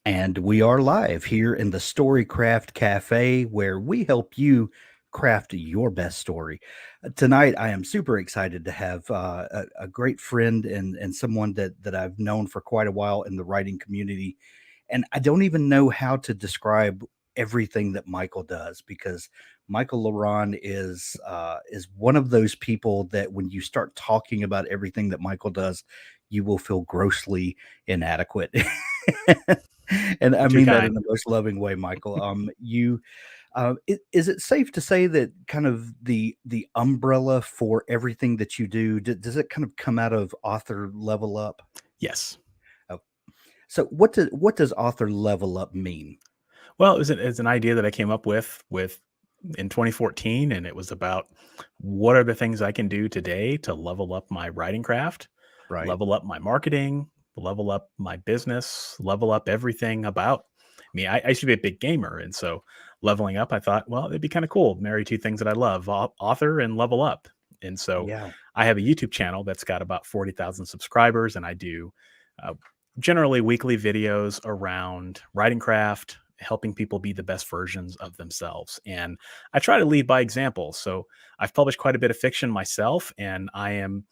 And we are live here in the Storycraft Cafe where we help you craft your best story. Tonight, I am super excited to have a great friend and someone that I've known for quite a while in the writing community. And I don't even know how to describe everything that Michael does because Michael Ronn is one of those people that when you start talking about everything that Michael does, you will feel grossly inadequate. And I You're too mean that in kind. the most loving way, Michael. Is it safe to say that kind of the umbrella for everything that you do does it kind of come out of author level up? Yes. Oh, so what does author level up mean? Well, it's an idea that I came up with in 2014, and it was about what are the things I can do today to level up my writing craft, Right? level up my marketing, level up my business, level up everything about me. I used to be a big gamer, and so leveling up, I thought, well, it'd be kind of cool. Marry two things that I love, author and level up. And so Yeah. I have a YouTube channel that's got about 40,000 subscribers, and I do uh, generally weekly videos around writing craft, helping people be the best versions of themselves. And I try to lead by example. So I've published quite a bit of fiction myself, and I'm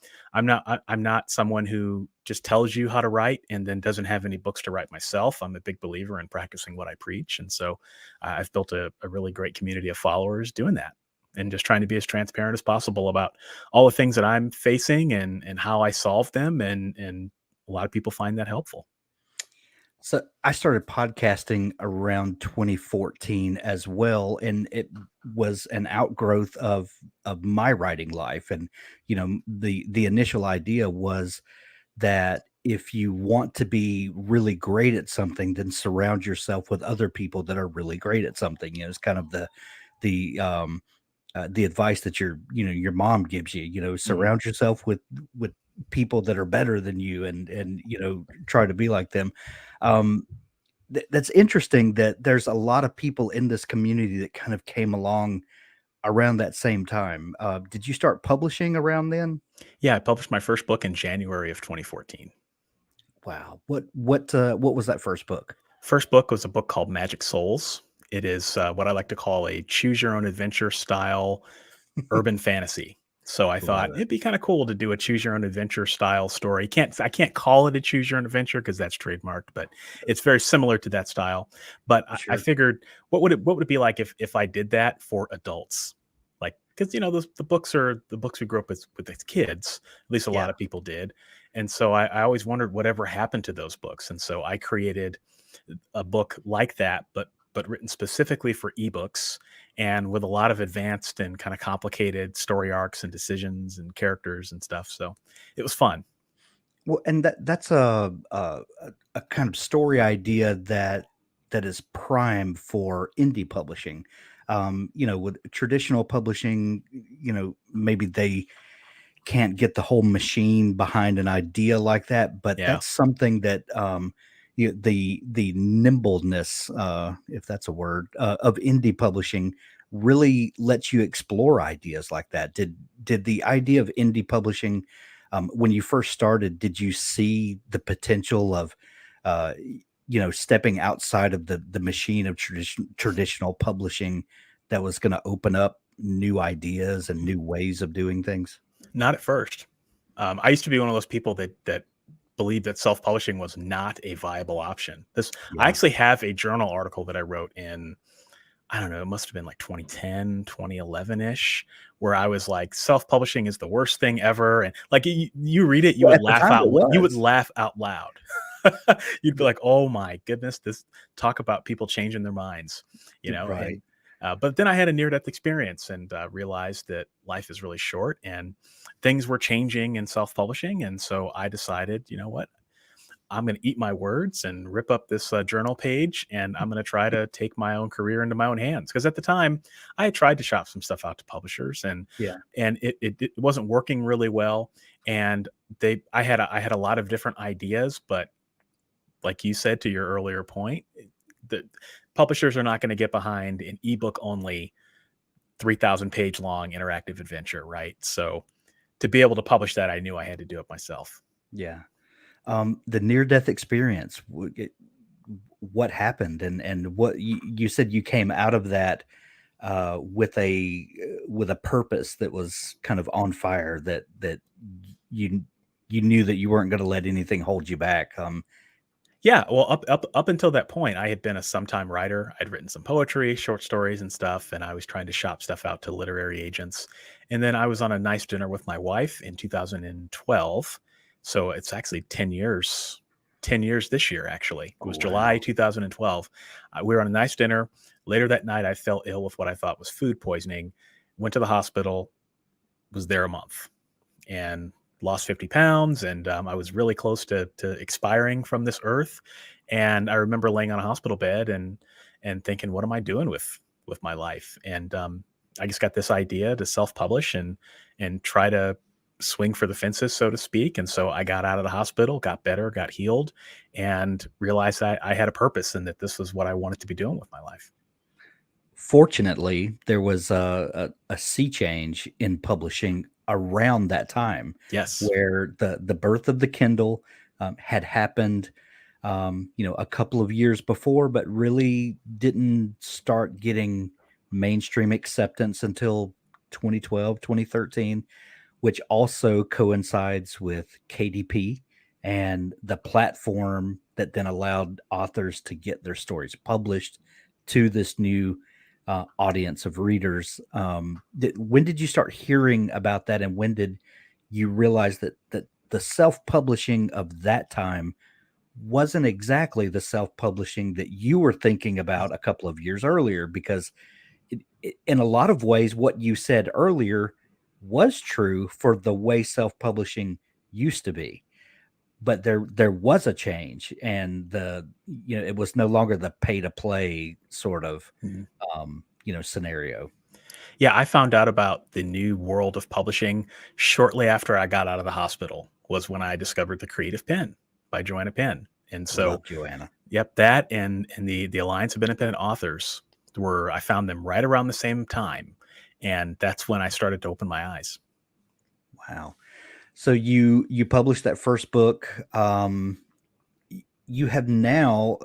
not someone who just tells you how to write and then doesn't have any books to write myself. I'm a big believer in practicing what I preach. And so I've built a really great community of followers doing that and just trying to be as transparent as possible about all the things that I'm facing and how I solve them. And a lot of people find that helpful. So I started podcasting around 2014 as well, and it was an outgrowth of my writing life. And the initial idea was that if you want to be really great at something, then surround yourself with other people that are really great at something. It's kind of the advice that your mom gives you. Mhm. Surround yourself with people that are better than you, and try to be like them. Um, that's interesting that there's a lot of people in this community that kind of came along around that same time. Did you start publishing around then? Yeah, I published my first book in January of 2014. Wow. What was that first book? First book was a book called Magic Souls. It is what I like to call a choose your own adventure style urban fantasy. So I Love thought it. it'd be kind of cool to do a choose your own adventure style story. I can't call it a choose your own adventure because that's trademarked, but it's very similar to that style. But I Sure. figured what would it be like if I did that for adults? Like, because the books are the books we grew up with as kids. At least a lot Yeah. of people did. And so I always wondered whatever happened to those books. And so I created a book like that, but written specifically for ebooks and with a lot of advanced and kind of complicated story arcs and decisions and characters and stuff. So it was fun. Well, and that's a kind of story idea that is prime for indie publishing. With traditional publishing, maybe they can't get the whole machine behind an idea like that, but Yeah. that's something that the nimbleness, if that's a word, of indie publishing really lets you explore ideas like that. Did the idea of indie publishing, when you first started, did you see the potential of uh, stepping outside of the machine of traditional publishing that was going to open up new ideas and new ways of doing things? Not at first. I used to be one of those people that believed that self-publishing was not a viable option. This I Yeah. actually have a journal article that I wrote in, I don't know, it must have been like 2010, 2011-ish, where I was like, self-publishing is the worst thing ever. And like you read it, Well, at the time it you would was. laugh out loud. You'd be like, oh my goodness, this talk about people changing their minds, Right. and but then I had a near-death experience and realized that life is really short and things were changing in self-publishing. And so I decided, you know what? I'm going to eat my words and rip up this journal page, and I'm going to try to take my own career into my own hands. Because at the time, I had tried to shop some stuff out to publishers, Yeah. and it wasn't working really well. And I had a lot of different ideas, but like you said to your earlier point, the publishers are not going to get behind an ebook only 3,000 page long interactive adventure, right? So to be able to publish that, I knew I had to do it myself. Yeah. The near death experience. what happened, and what you said you came out of that with a purpose that was kind of on fire, that you you knew that you weren't going to let anything hold you back. Yeah, well, up until that point, I had been a sometime writer. I'd written some poetry, short stories, and stuff, and I was trying to shop stuff out to literary agents. And then I was on a nice dinner with my wife in 2012. So it's actually 10 years, 10 years this year, actually. It Oh, was July wow. 2012. We were on a nice dinner. Later that night, I fell ill with what I thought was food poisoning, went to the hospital, was there a month, and lost 50 pounds. And I was really close to expiring from this earth. And I remember laying on a hospital bed and thinking, what am I doing with my life? And I just got this idea to self-publish and try to swing for the fences, so to speak. And so I got out of the hospital, got better, got healed, and realized I had a purpose and that this was what I wanted to be doing with my life. Fortunately, there was a sea change in publishing around that time, Yes. where the birth of the Kindle had happened, a couple of years before, but really didn't start getting mainstream acceptance until 2012, 2013, which also coincides with KDP and the platform that then allowed authors to get their stories published to this new audience of readers. When did you start hearing about that, and when did you realize that the self-publishing of that time wasn't exactly the self-publishing that you were thinking about a couple of years earlier? Because in a lot of ways, what you said earlier was true for the way self-publishing used to be, but there was a change, and it was no longer the pay to play sort of Mhm. scenario. Yeah, I found out about the new world of publishing shortly after I got out of the hospital, was when I discovered the Creative Pen by Joanna Penn. And so, Love Joanna. yep, that and the Alliance of Independent Authors were, I found them right around the same time, and that's when I started to open my eyes. Wow. So you published that first book. You have now,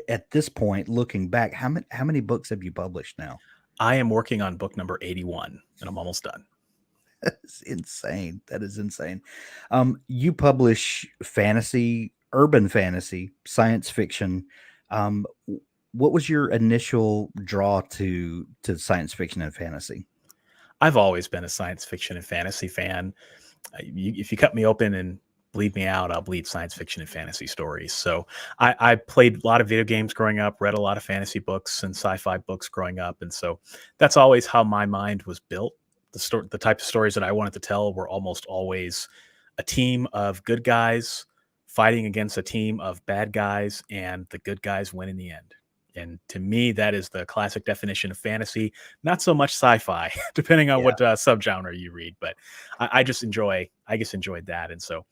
at this point, looking back, how many books have you published now? I am working on book number 81, and I'm almost done. That's insane. That is insane. You publish fantasy, urban fantasy, science fiction. What was your initial draw to science fiction and fantasy? I've always been a science fiction and fantasy fan. If you cut me open and bleed me out, I'll bleed science fiction and fantasy stories. So I played a lot of video games growing up, read a lot of fantasy books and sci-fi books growing up, and so that's always how my mind was built. The type of stories that I wanted to tell were almost always a team of good guys fighting against a team of bad guys, and the good guys win in the end. And to me, that is the classic definition of fantasy. Not so much sci-fi, depending on Yeah. what subgenre you read. But I just enjoyed that, and so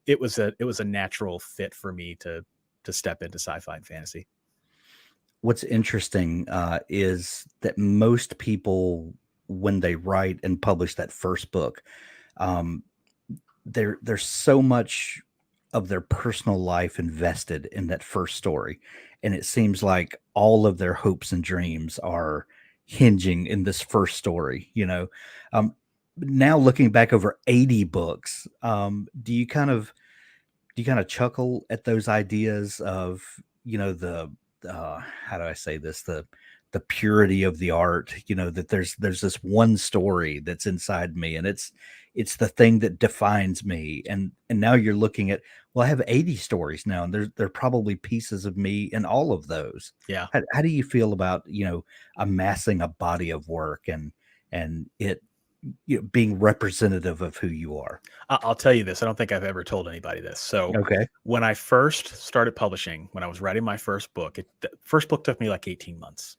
it was a natural fit for me to step into sci-fi and fantasy. What's interesting is that most people, when they write and publish that first book, um, there's so much of their personal life invested in that first story, and it seems like all of their hopes and dreams are hinging in this first story. Now looking back over 80 books, do you kind of chuckle at those ideas of, the how do I say this, the purity of the art, that there's this one story that's inside me, and it's the thing that defines me, and now you're looking at, well, I have 80 stories now, and there are probably pieces of me in all of those. Yeah. How do you feel about, amassing a body of work, and it, being representative of who you are? I'll tell you this. I don't think I've ever told anybody this. So Okay. when I first started publishing, when I was writing my first book, the first book took me like 18 months.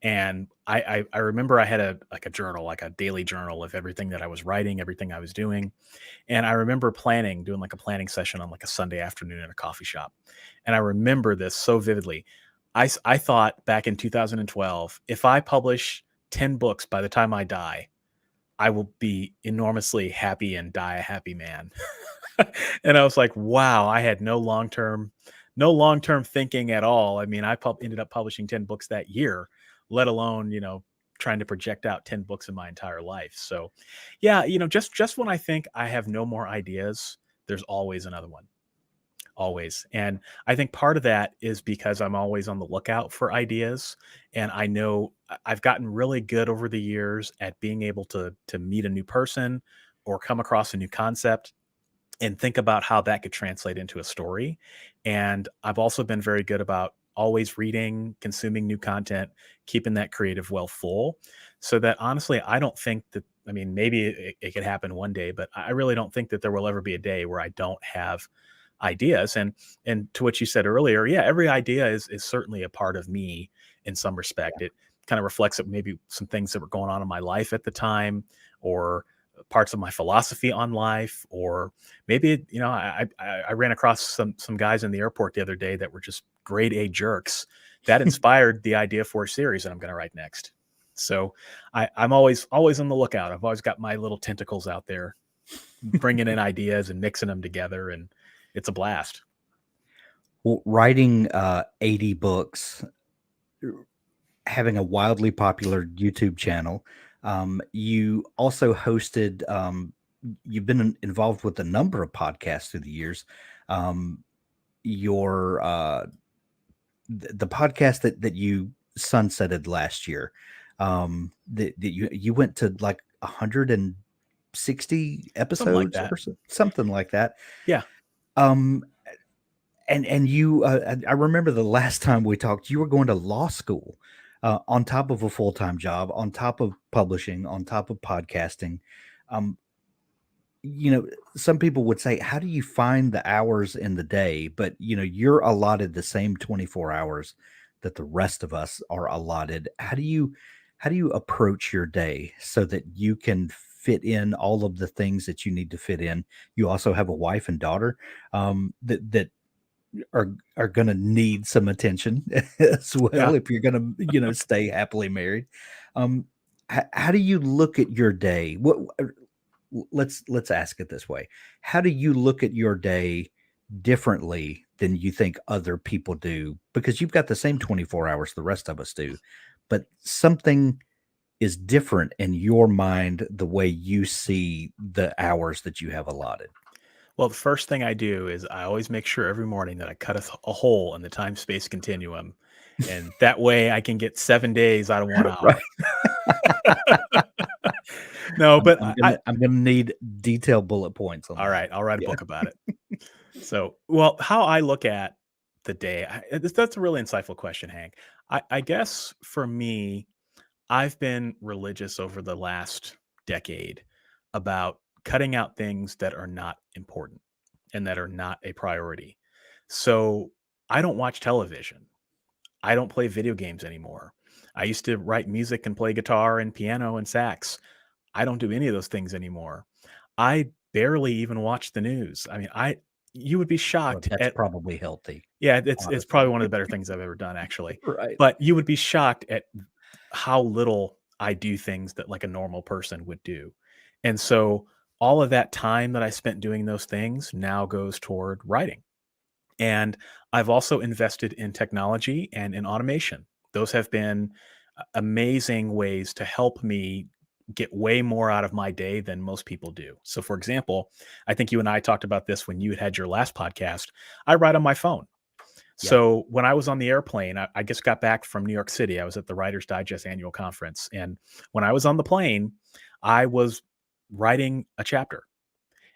And I remember I had a journal, like a daily journal of everything that I was writing, everything I was doing. And I remember doing like a planning session on like a Sunday afternoon at a coffee shop. And I remember this so vividly. I thought back in 2012, if I publish 10 books by the time I die, I will be enormously happy and die a happy man. And I was like, wow, I had no long term, no long-term thinking at all. I mean, ended up publishing 10 books that year, let alone, trying to project out 10 books in my entire life. So, yeah, just when I think I have no more ideas, there's always another one. Always. And I think part of that is because I'm always on the lookout for ideas, and I know I've gotten really good over the years at being able to meet a new person or come across a new concept and think about how that could translate into a story. And I've also been very good about always reading, consuming new content, keeping that creative well full. So that honestly, I don't think that, I mean, maybe it could happen one day, but I really don't think that there will ever be a day where I don't have ideas. And to what you said earlier, yeah, every idea is certainly a part of me in some respect. It kind of reflects maybe some things that were going on in my life at the time, or parts of my philosophy on life, or maybe I ran across some guys in the airport the other day that were just grade A jerks that inspired the idea for a series that I'm going to write next. So I'm always on the lookout. I've always got my little tentacles out there, bringing in ideas and mixing them together, and it's a blast. Well, writing 80 books, having a wildly popular YouTube channel. You also hosted, you've been involved with a number of podcasts through the years. Um, your the podcast that you sunsetted last year, that you went to like 160 Something like episodes that. or something like that. Yeah. Um, and you, I remember the last time we talked, you were going to law school, on top of a full time job, on top of publishing, on top of podcasting. Um, you know, some people would say, how do you find the hours in the day? But you're allotted the same 24 hours that the rest of us are allotted. How do you approach your day so that you can fit in all of the things that you need to fit in? You also have a wife and daughter, that are going to need some attention as Yeah. well if you're going to stay happily married. How do you look at your day? Let's ask it this way: how do you look at your day differently than you think other people do? Because you've got the same 24 hours the rest of us do, but something is different in your mind, the way you see the hours that you have allotted. Well, the first thing I do is I always make sure every morning that I cut a hole in the time space continuum. And that way I can get 7 days out of 1 hour. Right. No, I'm, but I'm gonna I'm gonna need detailed bullet points on all that. right, I'll write a Yeah. book about it. So, well, how I look at the day, that's a really insightful question, Hank. I guess for me, I've been religious over the last decade about cutting out things that are not important and that are not a priority. So I don't watch television. I don't play video games anymore. I used to write music and play guitar and piano and sax. I don't do any of those things anymore. I barely even watch the news. I mean, you would be Well, shocked that's at, probably healthy, yeah, it's honestly. probably one of the better things I've ever done, actually. Right. But you would be shocked at how little I do things that like a normal person would do. And so all of that time that I spent doing those things now goes toward writing. And I've also invested in technology and in automation. Those have been amazing ways to help me get way more out of my day than most people do. So, for example, I think you and I talked about this when you had your last podcast. I write on my phone. Yeah. So when I was on the airplane, I just got back from New York City. I was at the Writers Digest annual conference. And when I was on the plane, I was writing a chapter,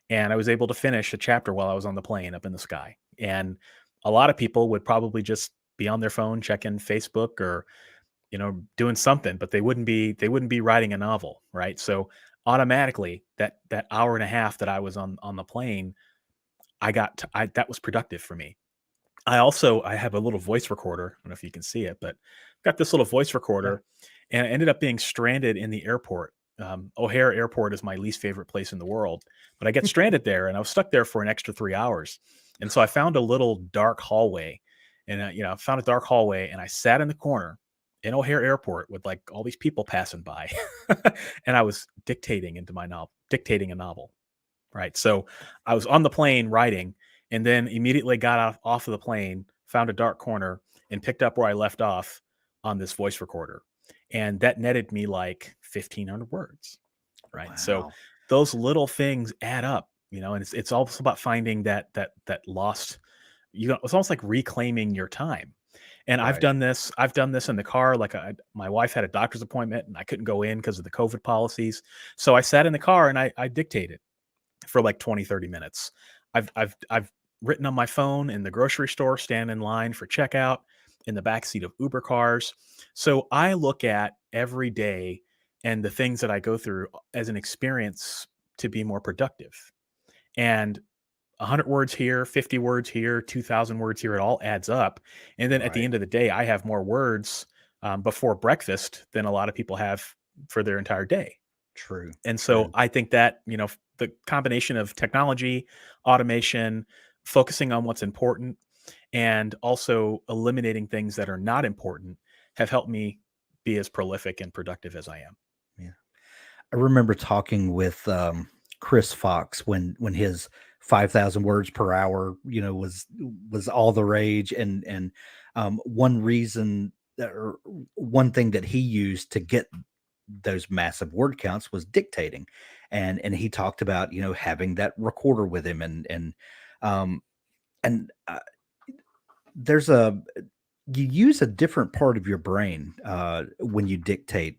and I was able to finish a chapter while I was on the plane up in the sky. And a lot of people would probably just be on their phone checking Facebook or doing something, but they wouldn't be writing a novel, right? So automatically that hour and a half that I was on the plane, that was productive for me. I have a little voice recorder. I don't know if you can see it, but I've got this little voice Yeah. recorder, and I ended up being stranded in the airport. O'Hare Airport is my least favorite place in the world, but I get stranded there, and I was stuck there for an extra 3 hours. And so I found a little dark hallway, and I found a dark hallway, and I sat in the corner in O'Hare Airport with like all these people passing by, and I was dictating a novel, right? So I was on the plane writing, and then immediately got off of the plane, found a dark corner, and picked up where I left off on this voice recorder. And that netted me like 1,500 words, right? So Wow. those little things add up, and it's also about finding that lost, it's almost like reclaiming your time. And I've Right. done this. I've done this in the car. Like my wife had a doctor's appointment and I couldn't go in because of the COVID policies. So I sat in the car and I dictated for like 20, 30 minutes. I've written on my phone in the grocery store, stand in line for checkout, in the backseat of Uber cars. So I look at every day and the things that I go through as an experience to be more productive. And 100 words here, 50 words here, 2,000 words here, it all adds up. And then at the Right. end of the day, I have more words before breakfast than a lot of people have for their entire day. True. And so True. I think that, the combination of technology, automation, focusing on what's important, and also eliminating things that are not important have helped me be as prolific and productive as I am. Yeah. I remember talking with Chris Fox when his 5,000 words per hour, was all the rage, and one reason or one thing that he used to get those massive word counts was dictating, and he talked about having that recorder with him, um and there's a you use a different part of your brain when you dictate,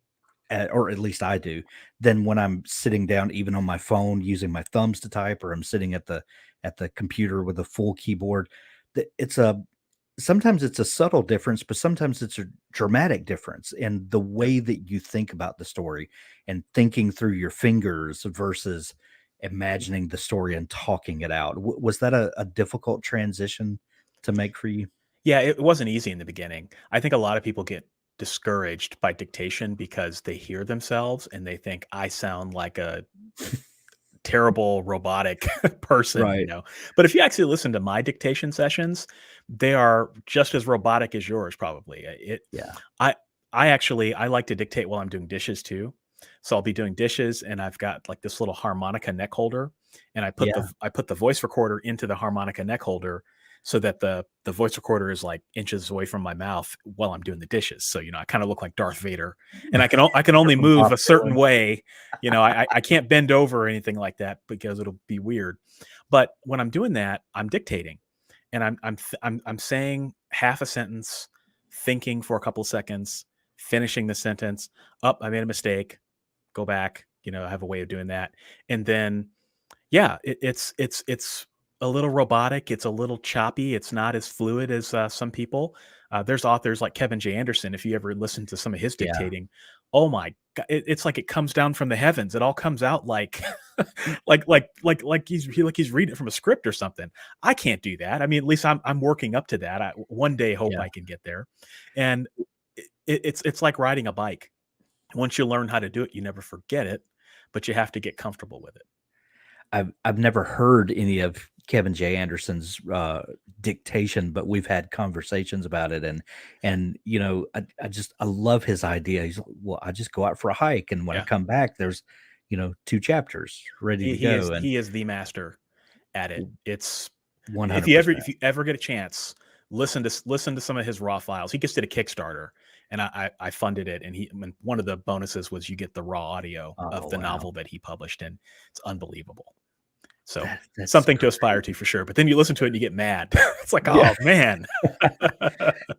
or at least I do, than when I'm sitting down, even on my phone, using my thumbs to type, or I'm sitting at the computer with a full keyboard. It's a sometimes it's a subtle difference, but sometimes it's a dramatic difference in the Yep. way that you think about the story and thinking through your fingers versus imagining the story and talking it out. Was that a difficult transition to make for you? Yeah, it wasn't easy in the beginning. I think a lot of people get discouraged by dictation because they hear themselves and they think I sound like a terrible robotic person, Right. But if you actually listen to my dictation sessions, they are just as robotic as yours probably. Yeah. I I like to dictate while I'm doing dishes too. So I'll be doing dishes and I've got like this little harmonica neck holder and Yeah. I put the voice recorder into the harmonica neck holder so that the voice recorder is like inches away from my mouth while I'm doing the dishes. So, I kind of look like Darth Vader and I can only From move Bob a certain Dylan. way. I can't bend over or anything like that because it'll be weird. But when I'm doing that, I'm dictating and I'm saying half a sentence, thinking for a couple seconds, finishing the sentence. Up, I made a mistake. Go back. I have a way of doing that, and then yeah, it's a little robotic. It's a little choppy. It's not as fluid as some people. There's authors like Kevin J. Anderson. If you ever listen to some of his Yeah. dictating, oh my god, it's like it comes down from the heavens. It all comes out like, like he's reading it from a script or something. I can't do that. I mean, at least I'm working up to that. I one day hope Yeah. I can get there, and it's like riding a bike. Once you learn how to do it, you never forget it, but you have to get comfortable with it. I've never heard any of Kevin J. Anderson's dictation, but we've had conversations about it, and I love his idea. He's like, well, I just go out for a hike, and when I Yeah. come back, there's 2 chapters ready to go, and He is the master at it. It's if you ever 100%. get a chance, listen to some of his raw files. He just did a Kickstarter, and I funded it. And one of the bonuses was you get the raw audio of Oh the wow, novel that he published, and it's unbelievable. So that's something to aspire to crazy. for sure. But then you listen to it and you get mad. It's like, Yeah. oh man.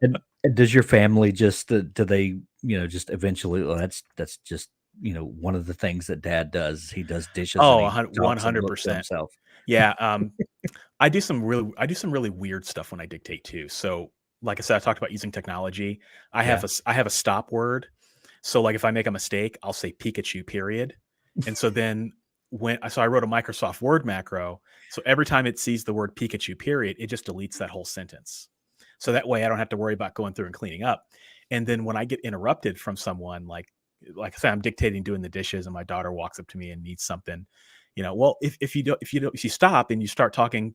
And does your family just do they just eventually? Well, that's just one of the things that Dad does. He does dishes and Oh, he talks and looks to 100%. himself. Yeah. I do some really weird stuff when I dictate too. So, like I said, I talked about using technology. Yeah. I have a stop word. So, like if I make a mistake, I'll say Pikachu period. And so then I wrote a Microsoft Word macro. So every time it sees the word Pikachu period, it just deletes that whole sentence. So that way I don't have to worry about going through and cleaning up. And then when I get interrupted from someone, like I said, I'm dictating doing the dishes and my daughter walks up to me and needs something, well, if you stop and you start talking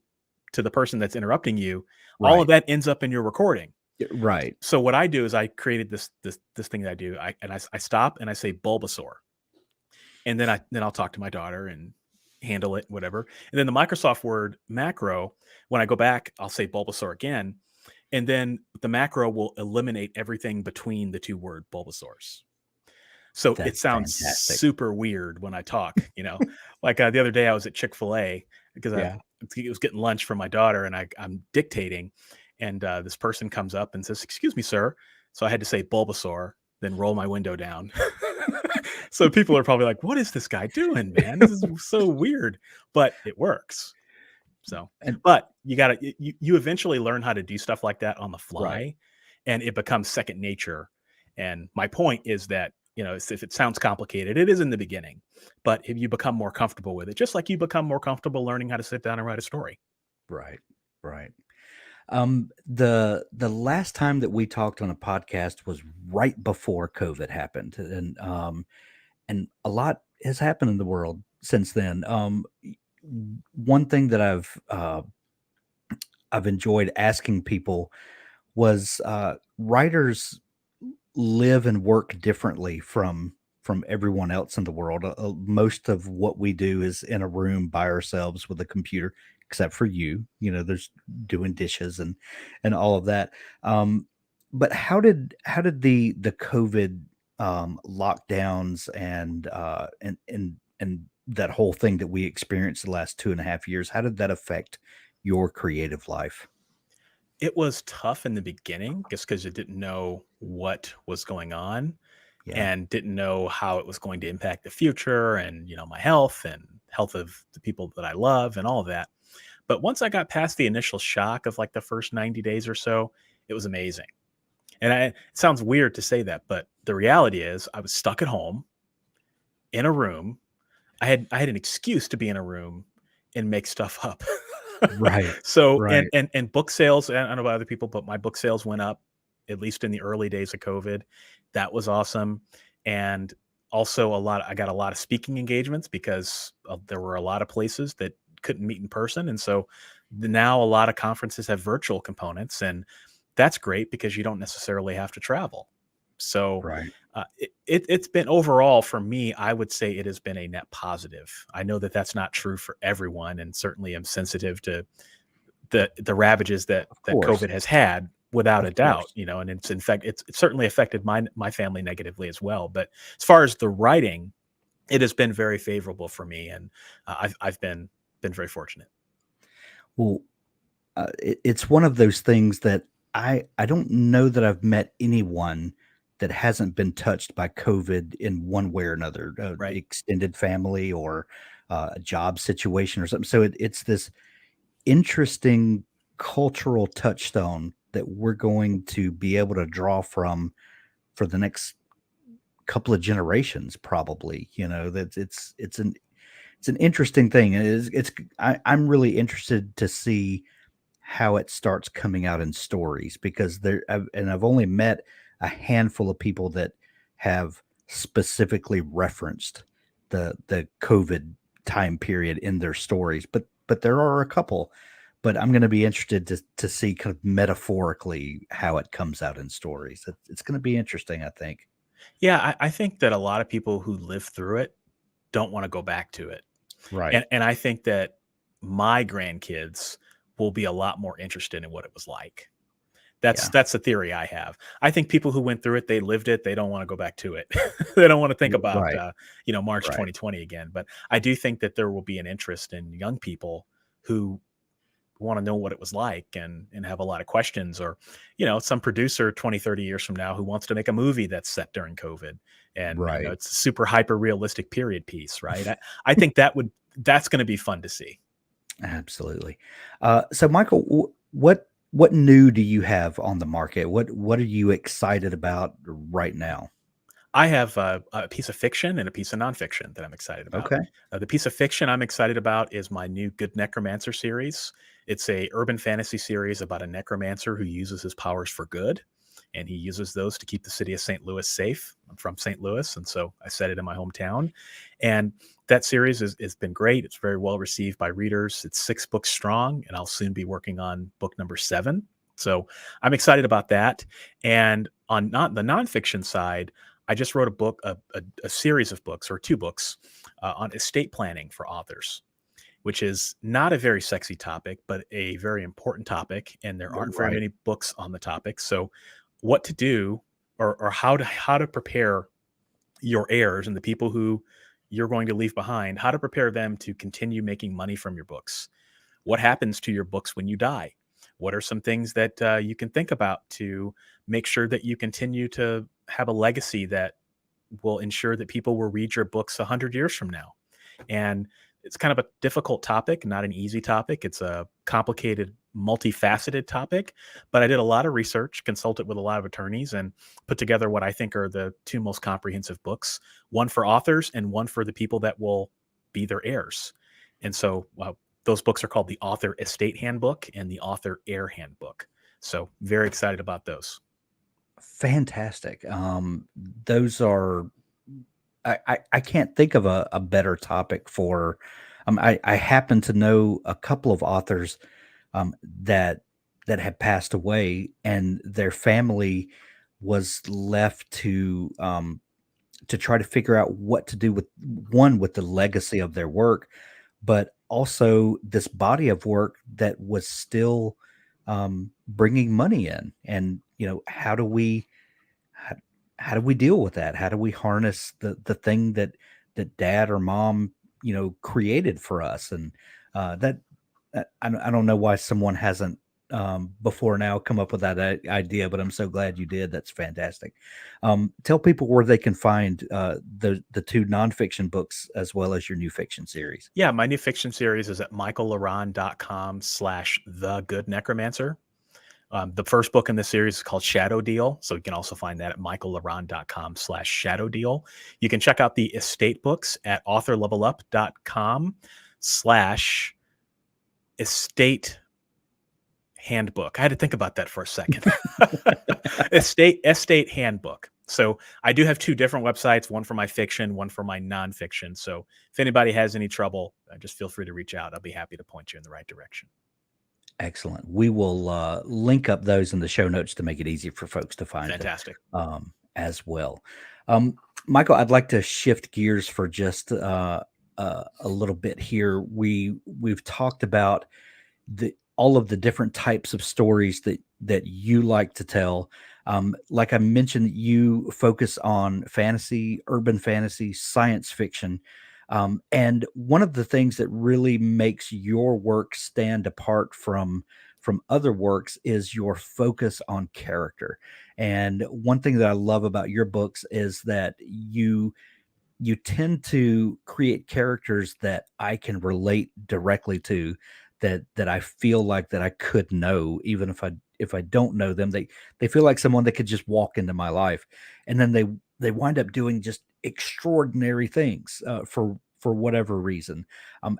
to the person that's interrupting you, all of Right. that ends up in your recording. Right. So what I do is I created this thing that I do. I stop and I say Bulbasaur, and then I'll talk to my daughter, and handle it, whatever. And then the Microsoft Word macro, when I go back, I'll say Bulbasaur again. And then the macro will eliminate everything between the two word Bulbasaurs. So it That's sounds fantastic. super weird when I talk, like the other day I was at Chick-fil-A because I Yeah. was getting lunch for my daughter and I'm dictating and this person comes up and says, "Excuse me, sir." So I had to say Bulbasaur, then roll my window down. So people are probably like, "What is this guy doing, man? This is so weird," but it works. So, And but you got to you eventually learn how to do stuff like that on the right. fly, and it becomes second nature. And my point is that if it sounds complicated, it is in the beginning, but if you become more comfortable with it, just like you become more comfortable learning how to sit down and write a story. Right. Right. The last time that we talked on a podcast was right before COVID happened, and a lot has happened in the world since then. One thing that I've enjoyed asking people was writers live and work differently from everyone else in the world. Most of what we do is in a room by ourselves with a computer, except for you. There's doing dishes and all of that. But how did the COVID lockdowns and that whole thing that we experienced the last 2.5 years, how did that affect your creative life? It was tough in the beginning just because you didn't know what was going on Yeah. and didn't know how it was going to impact the future and my health and health of the people that I love and all of that. But once I got past the initial shock of like the first 90 days or so, it was amazing. And it sounds weird to say that, but the reality is I was stuck at home in a room. I had an excuse to be in a room and make stuff up. Right. So and Right. and and book sales, I don't know about other people, but my book sales went up at least in the early days of COVID. That was awesome. And also I got a lot of speaking engagements because there were a lot of places that couldn't meet in person. And so now a lot of conferences have virtual components and that's great because you don't necessarily have to travel. So Right. it's been overall for me, I would say it has been a net positive. I know that that's not true for everyone, and certainly am sensitive to the ravages that Of that course. COVID has had, without a Of doubt. course. And it's in fact it's certainly affected my family negatively as well. But as far as the writing, it has been very favorable for me, and I've been very fortunate. Well, it's one of those things that I don't know that I've met anyone that hasn't been touched by COVID in one way or another, Right. extended family or a job situation or something. So it's this interesting cultural touchstone that we're going to be able to draw from for the next couple of generations, probably. That it's an interesting thing. I'm really interested to see how it starts coming out in stories because I've only met a handful of people that have specifically referenced the COVID time period in their stories, but there are a couple. But I'm going to be interested to see kind of metaphorically how it comes out in stories. It's going to be interesting, I think. Yeah, I think that a lot of people who live through it don't want to go back to it. Right. And I think that my grandkids will be a lot more interested in what it was like. That's Yeah. that's the theory I have. I think people who went through it, they lived it, they don't wanna go back to it. They don't wanna think about, Right. March Right. 2020 again, but I do think that there will be an interest in young people who wanna know what it was like and have a lot of questions or, some producer 20, 30 years from now who wants to make a movie that's set during COVID and, Right. it's a super hyper realistic period piece, right? I think that's gonna be fun to see. Absolutely. So, Michael, what new do you have on the market? What are you excited about right now? I have a piece of fiction and a piece of nonfiction that I'm excited about. Okay. The piece of fiction I'm excited about is my new Good Necromancer series. It's a urban fantasy series about a necromancer who uses his powers for good, and he uses those to keep the city of St. Louis safe. I'm from St. Louis, and so I set it in my hometown. And that series has been great. It's very well received by readers. It's 6 books strong, and I'll soon be working on book number 7. So I'm excited about that. And on not the nonfiction side, I just wrote a book, a series of books or 2 books on estate planning for authors. which is not a very sexy topic, but a very important topic. And there aren't very Right. many books on the topic. So, what to do, or how to prepare your heirs and the people who you're going to leave behind, how to prepare them to continue making money from your books. What happens to your books when you die? What are some things that you can think about to make sure that you continue to have a legacy that will ensure that people will read your books 100 years from now? And it's kind of a difficult topic, not an easy topic. It's a complicated, multifaceted topic. But I did a lot of research, consulted with a lot of attorneys, and put together what I think are the two most comprehensive books, one for authors and one for the people that will be their heirs. And so those books are called the Author Estate Handbook and the Author Heir Handbook. So very excited about those. Fantastic. Those are I can't think of a better topic for. I happen to know a couple of authors that had passed away, and their family was left to try to figure out what to do with one with the legacy of their work, but also this body of work that was still bringing money in. And how do we how, how do we deal with that? How do we harness the thing that dad or mom created for us? And that I don't know why someone hasn't before now come up with that idea, but I'm so glad you did. That's fantastic. Tell people where they can find the two nonfiction books as well as your new fiction series. Yeah, my new fiction series is at michaelleron.com/the good necromancer. The first book in the series is called Shadow Deal. So you can also find that at michaelleron.com/shadow deal. You can check out the estate books at authorlevelup.com/estate handbook. I had to think about that for a second. estate handbook. So I do have two different websites, one for my fiction, one for my nonfiction. So if anybody has any trouble, just feel free to reach out. I'll be happy to point you in the right direction. Excellent. We will link up those in the show notes to make it easy for folks to find them Fantastic. as well. Michael, I'd like to shift gears for just a little bit here. We've talked about all of the different types of stories that you like to tell. Like I mentioned, you focus on fantasy, urban fantasy, science fiction. And one of the things that really makes your work stand apart from other works is your focus on character. And one thing that I love about your books is that you tend to create characters that I can relate directly to, that I feel like that I could know, even if I don't know them. They feel like someone that could just walk into my life, and then they wind up doing just extraordinary things for whatever reason.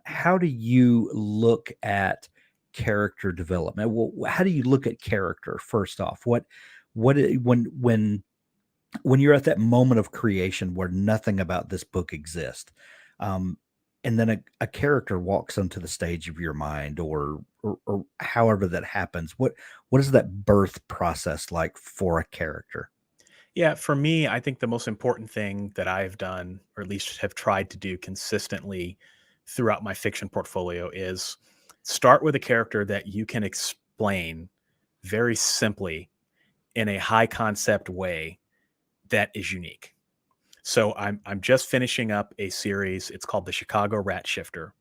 How do you look at character development? Well, how do you look at character first off? When you're at that moment of creation where nothing about this book exists, um, and then a character walks onto the stage of your mind, or however that happens, what is that birth process like for a character? Yeah, for me, I think the most important thing that I've done, or at least have tried to do consistently throughout my fiction portfolio, is start with a character that you can explain very simply in a high concept way that is unique. So I'm just finishing up a series. It's called the Chicago Rat Shifter.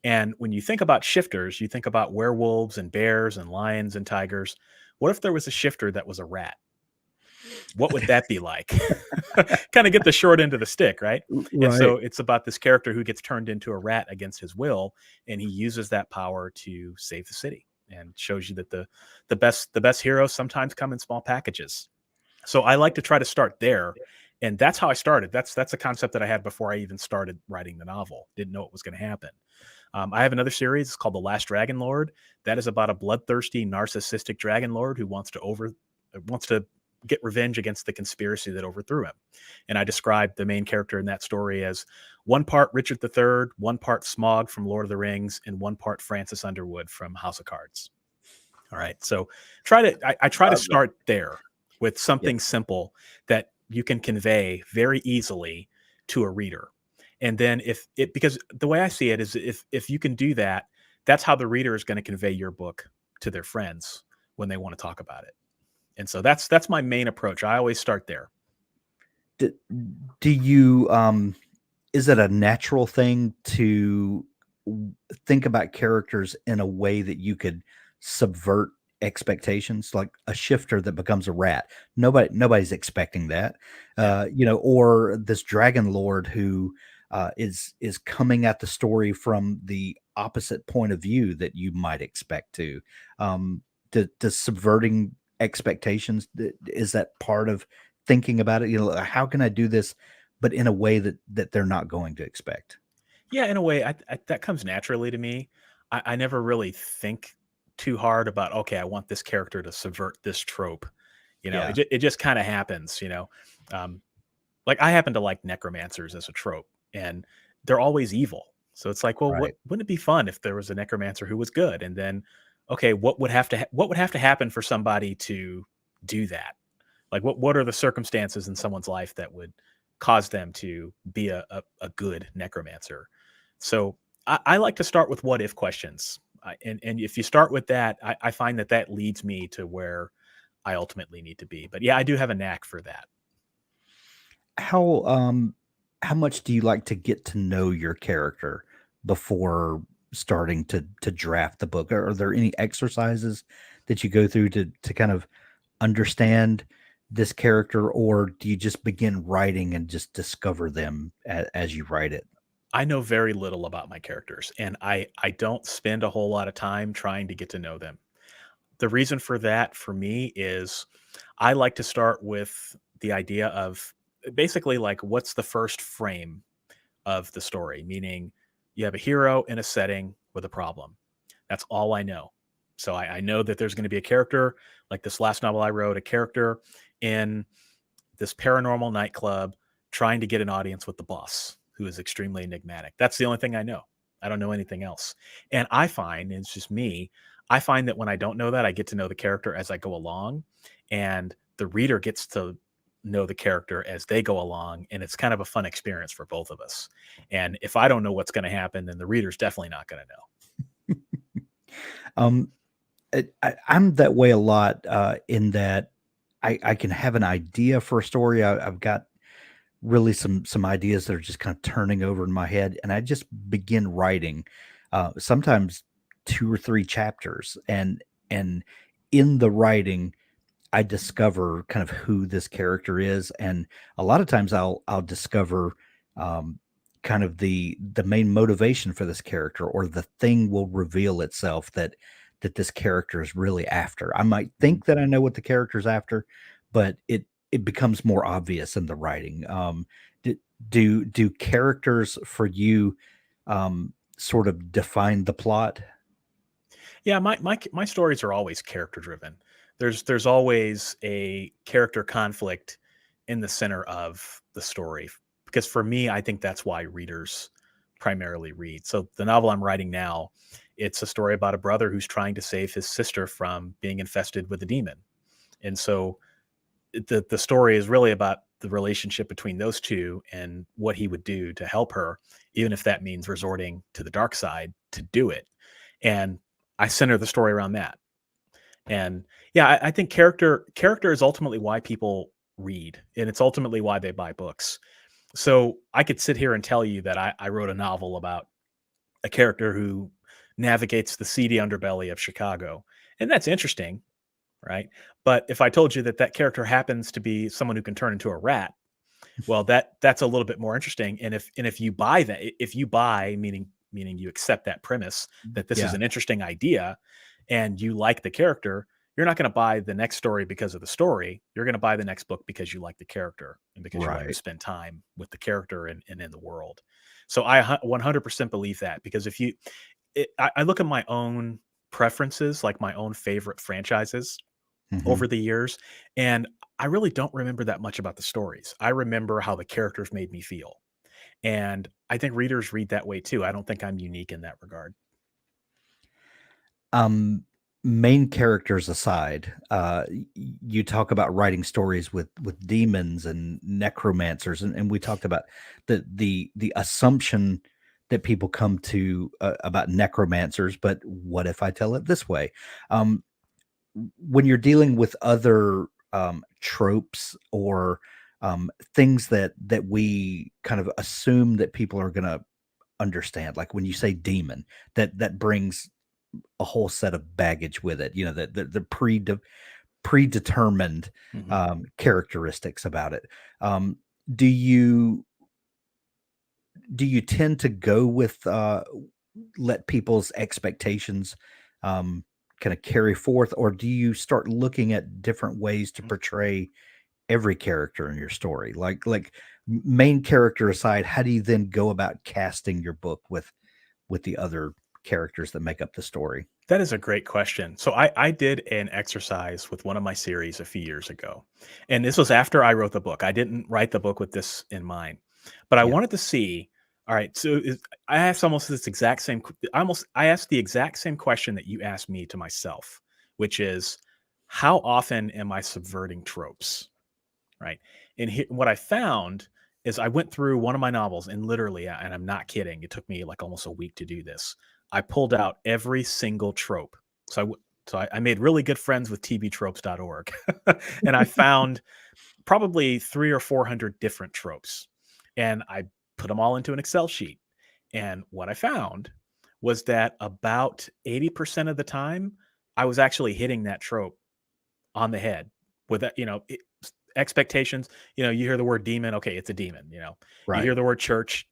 And when you think about shifters, you think about werewolves and bears and lions and tigers. What if there was a shifter that was a rat? What would that be like? Kind of get the short end of the stick, right? And so Right. it's about this character who gets turned into a rat against his will, and he uses that power to save the city, and shows you that the best heroes sometimes come in small packages. So I like to try to start there, and that's how I started. That's a concept that I had before I even started writing the novel. Didn't know it was going to happen. I have another series. It's called The Last Dragon Lord. That is about a bloodthirsty, narcissistic dragon lord who wants to get revenge against the conspiracy that overthrew him. And I described the main character in that story as one part Richard III, one part Smaug from Lord of the Rings, and one part Francis Underwood from House of Cards. All right. So I try to Love that. start there with Yeah. something simple that you can convey very easily to a reader. And then if it because the way I see it is if you can do that, that's how the reader is going to convey your book to their friends when they want to talk about it. And so that's my main approach. I always start there. Do, do you is it a natural thing to think about characters in a way that you could subvert expectations, like a shifter that becomes a rat? Nobody's expecting that. Yeah. Or this dragon lord who is coming at the story from the opposite point of view that you might expect to. Does subverting expectations, is that part of thinking about it? How can I do this but in a way that they're not going to expect? Yeah, in a way, that comes naturally to me. I never really think too hard about, okay, I want this character to subvert this trope. Yeah, It just kind of happens. Um, like I happen to like necromancers as a trope, and they're always evil. So it's like, well, right. wouldn't it be fun if there was a necromancer who was good? And then, okay, what would have to happen for somebody to do that? Like, what are the circumstances in someone's life that would cause them to be a good necromancer? So I like to start with what if questions. And if you start with that, I find that leads me to where I ultimately need to be. But yeah, I do have a knack for that. How how much do you like to get to know your character before starting to draft the book? Are there any exercises that you go through to kind of understand this character, or do you just begin writing and just discover them as you write it? I know very little about my characters, and I don't spend a whole lot of time trying to get to know them. The reason for that for me is I like to start with the idea of basically like what's the first frame of the story, meaning you have a hero in a setting with a problem. That's all I know. So I know that there's going to be a character, like this last novel I wrote, a character in this paranormal nightclub trying to get an audience with the boss, who is extremely enigmatic. That's the only thing I know. I don't know anything else. And I find, and it's just me, I find that when I don't know that, I get to know the character as I go along, and the reader gets to know the character as they go along. And it's kind of a fun experience for both of us. And if I don't know what's going to happen, then the reader's definitely not going to know. Um, I'm that way a lot, in that I can have an idea for a story. I've got really some ideas that are just kind of turning over in my head, and I just begin writing, sometimes 2 or 3 chapters, and in the writing, I discover kind of who this character is, and a lot of times I'll discover, um, kind of the main motivation for this character, or the thing will reveal itself that this character is really after. I might Mhm. think that I know what the character's after, but it becomes more obvious in the writing. D do characters for you, sort of define the plot? Yeah, my stories are always character driven. There's always a character conflict in the center of the story because for me, I think that's why readers primarily read. So the novel I'm writing now, it's a story about a brother who's trying to save his sister from being infested with a demon. And so the story is really about the relationship between those two and what he would do to help her, even if that means resorting to the dark side to do it. And I center the story around that. And yeah, I think character is ultimately why people read, and it's ultimately why they buy books. So I could sit here and tell you that I wrote a novel about a character who navigates the seedy underbelly of Chicago, and that's interesting, right? But if I told you that that character happens to be someone who can turn into a rat, well, that's a little bit more interesting. And if you buy that, if you buy, meaning you accept that premise that this is Yeah, an interesting idea, and you like the character, you're not going to buy the next story because of the story. You're going to buy the next book because you like the character and because you want to right. spend time with the character and in the world. So I 100% believe that because if you, I look at my own preferences, like my own favorite franchises Mhm. over the years, and I really don't remember that much about the stories. I remember how the characters made me feel. And I think readers read that way too. I don't think I'm unique in that regard. Um, main characters aside, you talk about writing stories with demons and necromancers, and we talked about the assumption that people come to about necromancers. But what if I tell it this way? Um, when you're dealing with other tropes or things that we kind of assume that people are going to understand, like when you say demon, that brings a whole set of baggage with it. You know, the predetermined Mhm. characteristics about it. Um, do you do you tend to go with let people's expectations kind of carry forth, or do you start looking at different ways to portray every character in your story? Like main character aside, how do you then go about casting your book with the other characters that make up the story? That is a great question. So I did an exercise with one of my series a few years ago. And this was after I wrote the book. I didn't write the book with this in mind. But I Yeah. wanted to see, all right, so I asked almost this exact same I asked the exact same question that you asked me to myself, which is how often am I subverting tropes? Right. And what I found is I went through one of my novels and literally, and I'm not kidding, it took me like almost a week to do this. I pulled out every single trope. So I made really good friends with tbtropes.org and I found probably 3 or 400 different tropes and I put them all into an Excel sheet. And what I found was that about 80% of the time I was actually hitting that trope on the head with that, expectations. You hear the word demon, okay, it's a demon. You Right. hear the word church,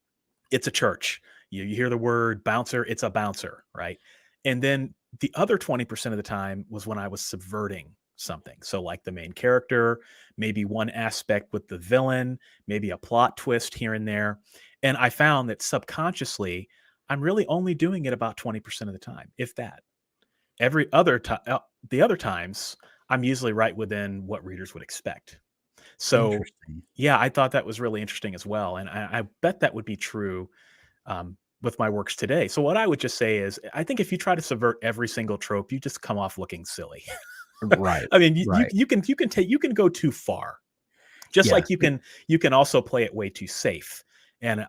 it's a church. You hear the word bouncer, it's a bouncer, right? And then the other 20% of the time was when I was subverting something. So, like the main character, maybe one aspect with the villain, maybe a plot twist here and there. And I found that subconsciously, I'm really only doing it about 20% of the time, if that. Every other time, the other times, I'm usually right within what readers would expect. So, Interesting. yeah, I thought that was really interesting as well, and I bet that would be true with my works today. So, what I would just say is, I think if you try to subvert every single trope, you just come off looking silly. Right. I mean, Right. you can go too far, just Yeah. like you can also play it way too safe. And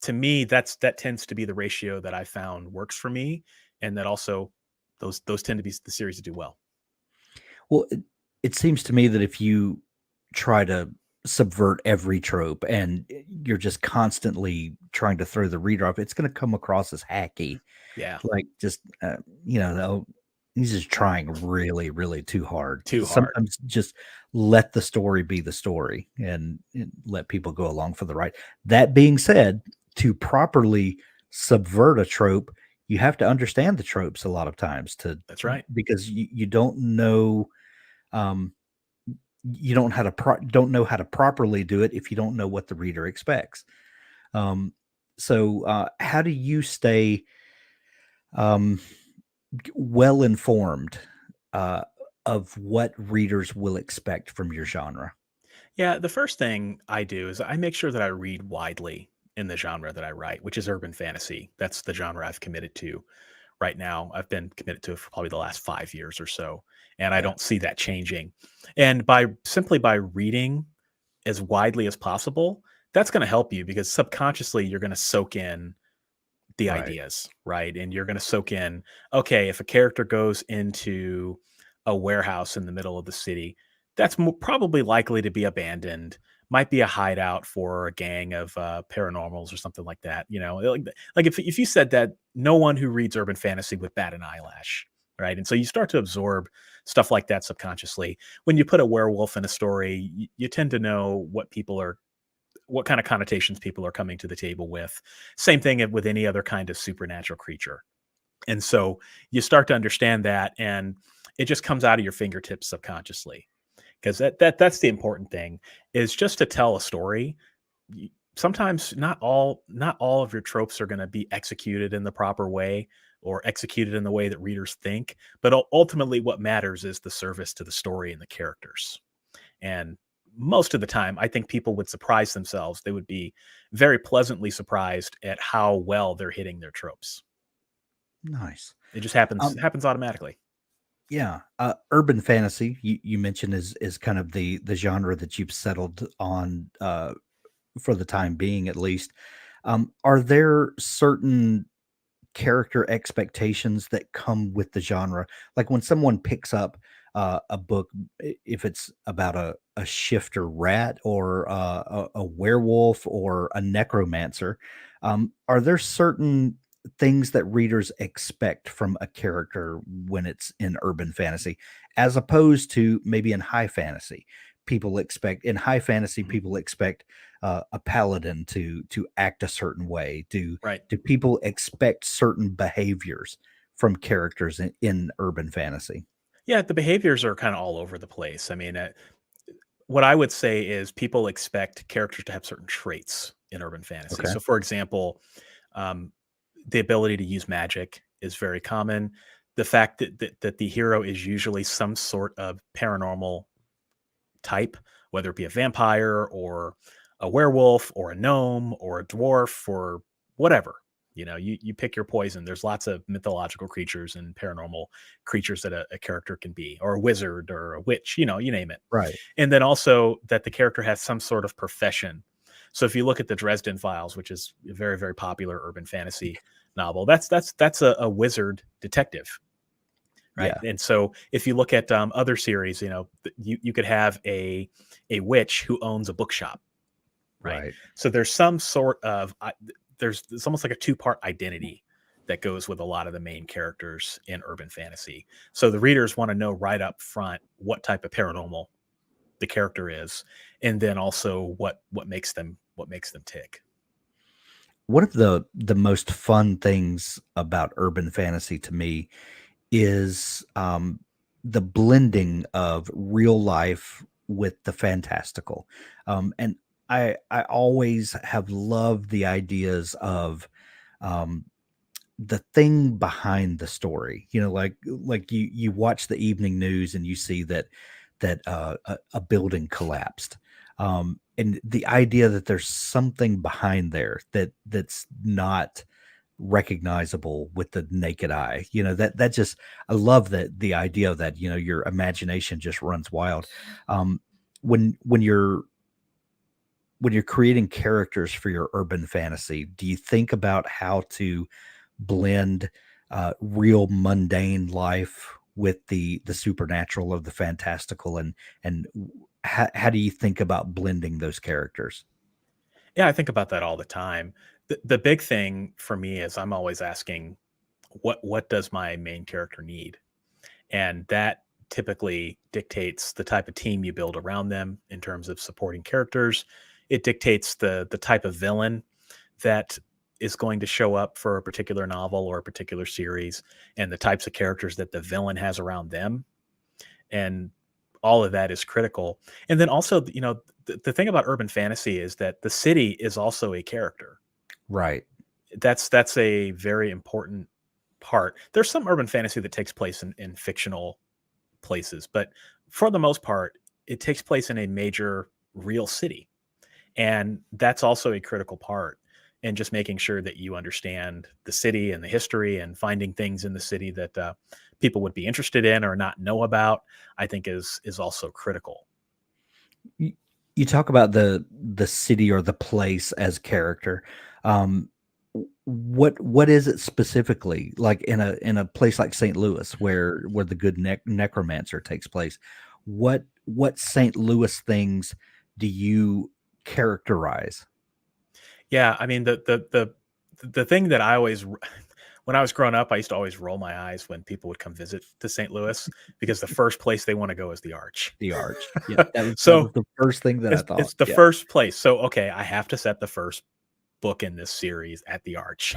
to me, that tends to be the ratio that I found works for me, and that also those tend to be the series that do well. Well, it seems to me that if you try to subvert every trope and you're just constantly trying to throw the reader off, it's going to come across as hacky. Yeah, Like just, though, he's just trying really, really too hard. too hard. Sometimes just let the story be the story and let people go along for the ride. That being said, to properly subvert a trope, you have to understand the tropes a lot of times to That's right. because you don't know um, you don't know how to properly do it if you don't know what the reader expects. So, how do you stay um, well informed uh, of what readers will expect from your genre? Yeah, the first thing I do is I make sure that I read widely in the genre that I write, which is urban fantasy. That's the genre I've committed to right now. I've been committed to it for probably the last 5 years or so, and I Yeah. don't see that changing. And by reading as widely as possible, that's going to help you because subconsciously you're going to soak in the Right. ideas, right? And you're going to soak in, okay, if a character goes into a warehouse in the middle of the city, that's probably likely to be abandoned, might be a hideout for a gang of paranormals or something like that. Like if you said that, no one who reads urban fantasy would bat an eyelash. Right. And so you start to absorb stuff like that subconsciously. When you put a werewolf in a story, you tend to know what kind of connotations people are coming to the table with. Same thing with any other kind of supernatural creature. And so you start to understand that and it just comes out of your fingertips subconsciously. Because that's the important thing is just to tell a story. Sometimes not all of your tropes are going to be executed in the proper way or executed in the way that readers think, but ultimately what matters is the service to the story and the characters. And most of the time, I think people would surprise themselves. They would be very pleasantly surprised at how well they're hitting their tropes. Nice. It just happens Um, happens automatically. Yeah, urban fantasy you mentioned is kind of the genre that you've settled on, for the time being, at least. Are there certain character expectations that come with the genre? Like when someone picks up a book, if it's about a shifter rat or a werewolf or a necromancer, are there certain things that readers expect from a character when it's in urban fantasy, as opposed to maybe in high fantasy? High fantasy, Mhm. people expect a paladin to act a certain way. Right. Do people expect certain behaviors from characters in urban fantasy? Yeah, the behaviors are kind of all over the place. I mean, what I would say is people expect characters to have certain traits in urban fantasy. Okay. So, for example, um, the ability to use magic is very common. The fact that the hero is usually some sort of paranormal type, whether it be a vampire or a werewolf or a gnome or a dwarf or whatever. You pick your poison. There's lots of mythological creatures and paranormal creatures that a character can be, or a wizard or a witch, you name it. Right. And then also that the character has some sort of profession. So if you look at the Dresden Files, which is a very, very popular urban fantasy novel, that's a wizard detective, right? Yeah. And so if you look at other series, you could have a witch who owns a bookshop, right? Right. So there's some sort of there's it's almost like a two-part identity that goes with a lot of the main characters in urban fantasy. So the readers want to know right up front what type of paranormal the character is, and then also what makes them tick. One of the most fun things about urban fantasy to me is the blending of real life with the fantastical. And I always have loved the ideas of um, the thing behind the story. Like you watch the evening news and you see that a building collapsed. And the idea that there's something behind there that's not recognizable with the naked eye. That just, I love that, the idea of that, your imagination just runs wild. Um, when you're creating characters for your urban fantasy, do you think about how to blend real mundane life with the supernatural of the fantastical, and how do you think about blending those characters? Yeah, I think about that all the time. The big thing for me is I'm always asking, what does my main character need? And that typically dictates the type of team you build around them in terms of supporting characters. It dictates the type of villain that is going to show up for a particular novel or a particular series, and the types of characters that the villain has around them. And all of that is critical. And then also, the thing about urban fantasy is that the city is also a character. Right. That's a very important part. There's some urban fantasy that takes place in fictional places, but for the most part, it takes place in a major real city. And that's also a critical part. And just making sure that you understand the city and the history and finding things in the city that people would be interested in or not know about, I think is also critical. you, you talk about the city or the place as character. um what is it specifically, like in a place like St. Louis, where the good necromancer takes place? What St. Louis things do you characterize? Yeah, I mean the thing that I always when I was growing up, I used to always roll my eyes when people would come visit to St. Louis because the first place they want to go is the Arch. The Arch. Yep, that was So the first thing that I thought. it's the Yeah. first place. So okay, I have to set the first book in this series at the Arch.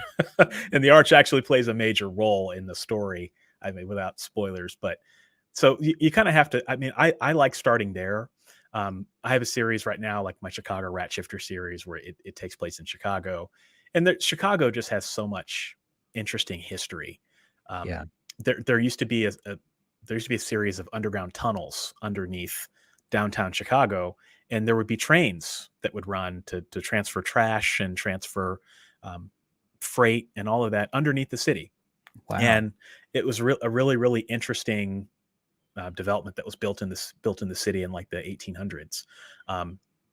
And the Arch actually plays a major role in the story. I mean, without spoilers, but so you kind of have to. I mean, I like starting there. I have a series right now, like my Chicago Rat Shifter series, where it takes place in Chicago, and Chicago just has so much interesting history. Yeah. There used to be a series of underground tunnels underneath downtown Chicago, and there would be trains that would run to transfer trash and transfer um, freight and all of that underneath the city. Wow. And it was a really, really interesting. development that was built in the city in like the 1800s.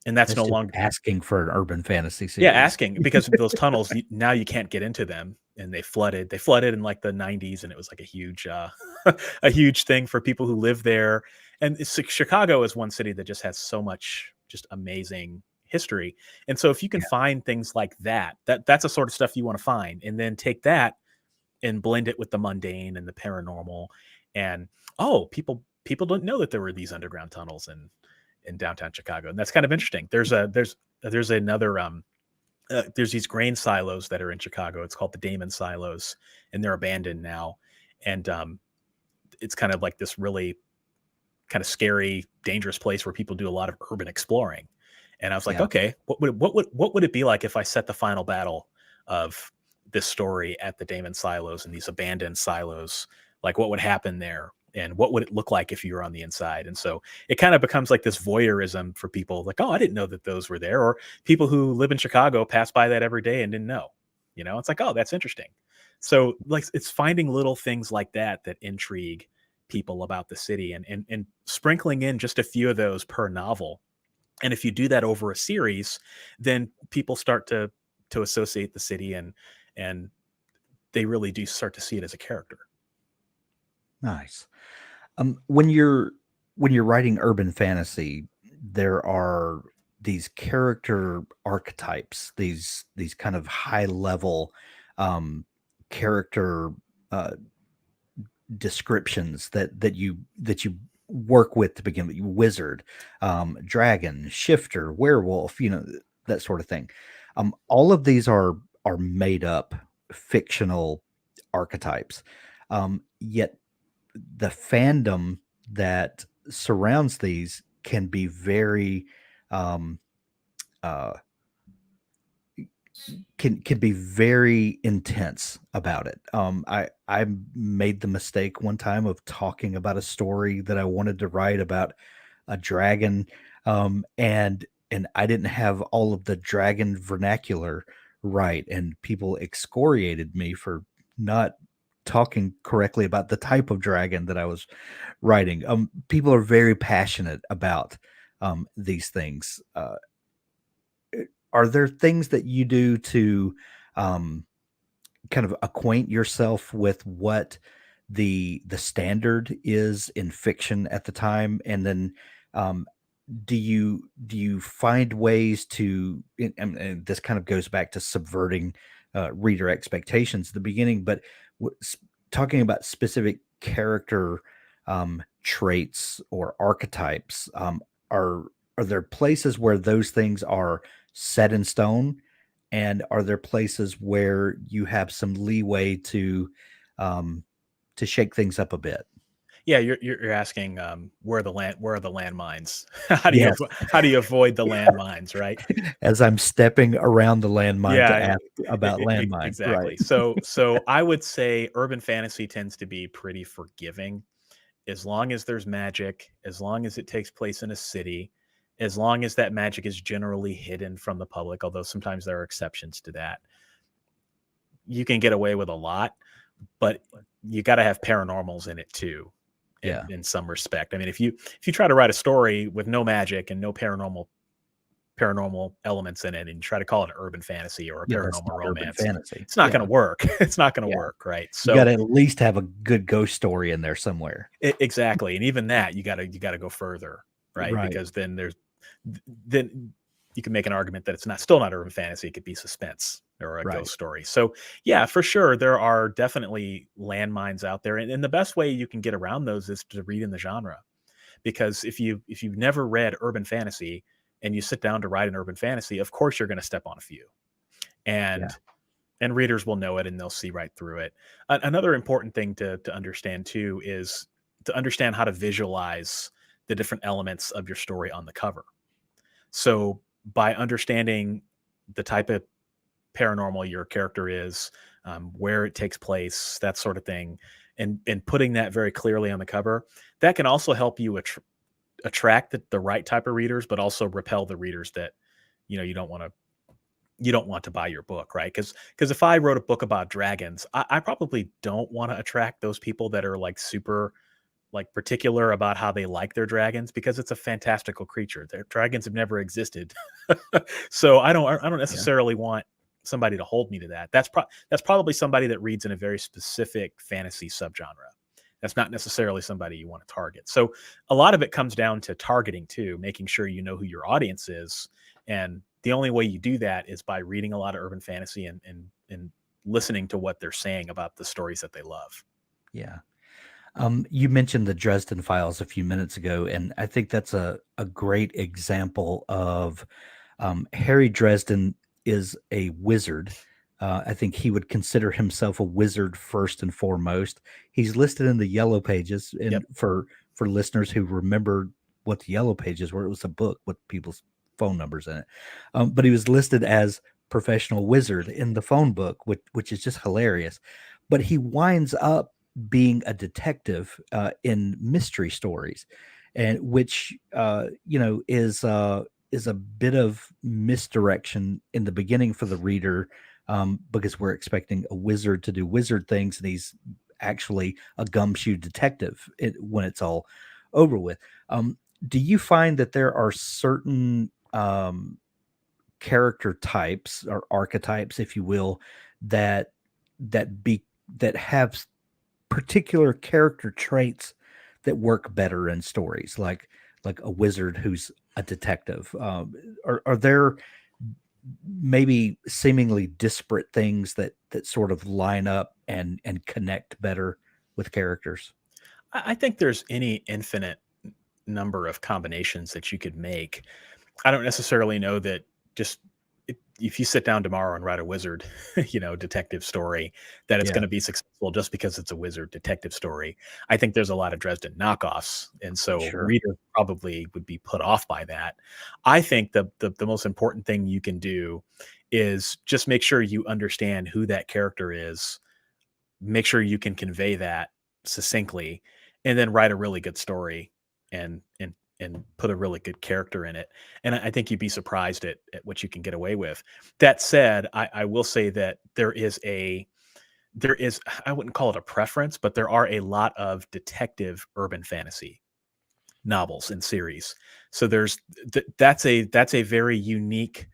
And that's That's no just longer, asking for an urban fantasy yeah, series. asking, because those tunnels, now you can't get into them, and they flooded in like the 90s, and it was like a huge a huge thing for people who live there. And Chicago is one city that just has so much just amazing history. And so if you can Yeah. find things like that's the sort of stuff you want to find, and then take that and blend it with the mundane and the paranormal. And oh, people don't know that there were these underground tunnels in downtown Chicago, and that's kind of interesting. There's another there's these grain silos that are in Chicago. It's called the Damon silos, and they're abandoned now. And it's kind of like this really kind of scary, dangerous place where people do a lot of urban exploring. And I was like, Yeah. okay, what would it be like if I set the final battle of this story at the Damon silos and these abandoned silos? Like, what would happen there? And what would it look like if you were on the inside? And so it kind of becomes like this voyeurism for people, like, oh, I didn't know that those were there. Or people who live in Chicago pass by that every day and didn't know. It's like, oh, that's interesting. So like it's finding little things like that intrigue people about the city, and sprinkling in just a few of those per novel. And if you do that over a series, then people start to associate the city, and they really do start to see it as a character. Nice. When you're writing urban fantasy, there are these character archetypes, these kind of high level character uh, descriptions that you work with to begin with. Wizard, dragon, shifter, werewolf, that sort of thing. All of these are made up fictional archetypes, yet the fandom that surrounds these can be very um, uh, can be very intense about it. I made the mistake one time of talking about a story that I wanted to write about a dragon, and I didn't have all of the dragon vernacular right, and people excoriated me for not talking correctly about the type of dragon that I was writing. People are very passionate about these things. Are there things that you do to um, kind of acquaint yourself with what the standard is in fiction at the time, and then um, do you find ways to and this kind of goes back to subverting reader expectations at the beginning, but talking about specific character traits or archetypes, are are there places where those things are set in stone, and are there places where you have some leeway um, to shake things up a bit? Yeah, you're asking, where are the landmines? How do you Yes. avo how do you avoid the landmines, right? As I'm stepping around the landmine to Yeah, ask about landmines, right. exactly. So I would say urban fantasy tends to be pretty forgiving, as long as there's magic, as long as it takes place in a city, as long as that magic is generally hidden from the public, although sometimes there are exceptions to that. You can get away with a lot, but you gotta have paranormals in it too, in Yeah, some respect. I mean, if you try to write a story with no magic and no paranormal elements in it, and try to call it an urban fantasy or a yeah, that's paranormal not urban romance, fantasy. it's not gonna Yeah, work. It's not gonna yeah. work, right? You So gotta at least have a good ghost story in there somewhere. exactly, and even that you gotta go further, right? Right, Because then you can make an argument that it's still not urban fantasy. It could be suspense or a right. ghost story. So yeah, for sure, there are definitely landmines out there, and the best way you can get around those is to read in the genre. Because if you've never read urban fantasy and you sit down to write an urban fantasy, of course you're going to step on a few, Yeah, and readers will know it and they'll see right through it. Another important thing to understand too is to understand how to visualize the different elements of your story on the cover. So by understanding the type of paranormal your character is, where it takes place, that sort of thing, and putting that very clearly on the cover, that can also help you attract the right type of readers, but also repel the readers that you don't want to buy your book, right? Because if I wrote a book about dragons, I probably don't want to attract those people that are like super like particular about how they like their dragons because it's a fantastical creature. Their dragons have never existed. So I don't Yeah. necessarily want somebody to hold me to that. That's probably somebody that reads in a very specific fantasy subgenre. That's not necessarily somebody you want to target. So a lot of it comes down to targeting too, making sure you know who your audience is. And the only way you do that is by reading a lot of urban fantasy and listening to what they're saying about the stories that they love. Yeah. You mentioned the Dresden Files a few minutes ago, and I think that's a great example of Harry Dresden is a wizard. I think he would consider himself a wizard first and foremost. He's listed in the Yellow Pages, Yep. and for listeners who remember what the Yellow Pages were, it was a book with people's phone numbers in it. But he was listed as professional wizard in the phone book, which is just hilarious. But he winds up being a detective in mystery stories, and which is a bit of misdirection in the beginning for the reader, because we're expecting a wizard to do wizard things, and he's actually a gumshoe detective when it's all over with. Do you find that there are certain character types or archetypes, if you will, that that be that have particular character traits that work better in stories, like a wizard who's a detective? Are there maybe seemingly disparate things that sort of line up and connect better with characters? I think there's any infinite number of combinations that you could make. I don't necessarily know that just if you sit down tomorrow and write a wizard, detective story, that it's going Yeah, to be successful just because it's a wizard detective story. I think there's a lot of Dresden knockoffs, and so sure. readers probably would be put off by that. I think the most important thing you can do is just make sure you understand who that character is, make sure you can convey that succinctly, and then write a really good story and put a really good character in it. And I think you'd be surprised at what you can get away with. That said, I will say that there is I wouldn't call it a preference, but there are a lot of detective urban fantasy novels and series. So that's a very unique